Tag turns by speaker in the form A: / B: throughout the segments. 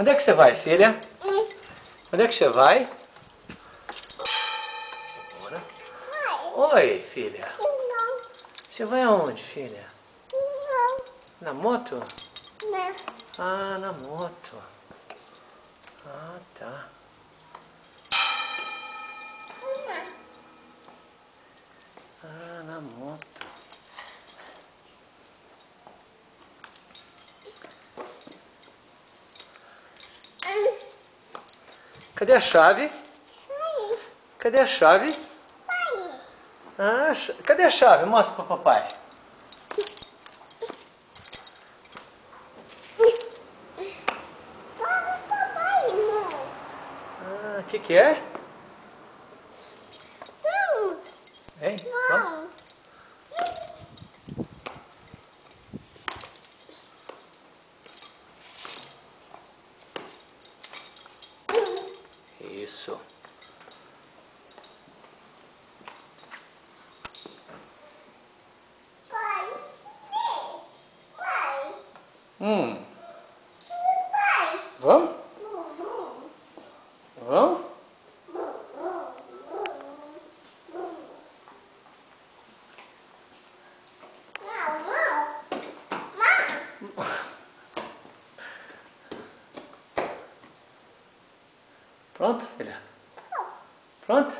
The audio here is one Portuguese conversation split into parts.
A: Onde é que você vai, filha? Onde é que você vai? Segura. Oi, filha. Você vai aonde, filha? Na moto? Ah, na moto. Ah, tá. Ah, na moto. Cadê a chave? Cadê a chave? Ah, cadê a chave? Mostra para papai. Ah, o que é? Hein? Vamos? Isso. Vamos? Vamos? Pronto, filha? Pronto?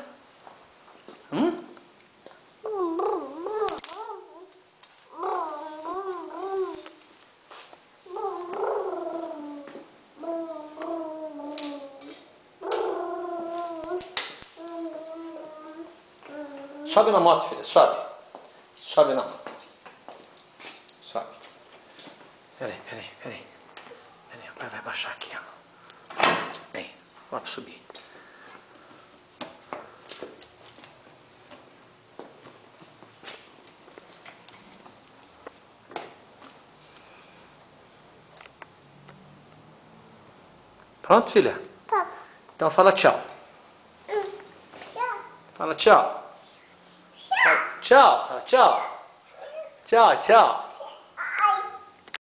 A: Sobe na moto, filha, sobe. Sobe na moto. Sobe. Peraí. Peraí, o pai vai baixar aqui, ó. Vem, vamos subir. Pronto, filha? Então fala tchau. Fala tchau. Tchau, fala tchau. Tchau.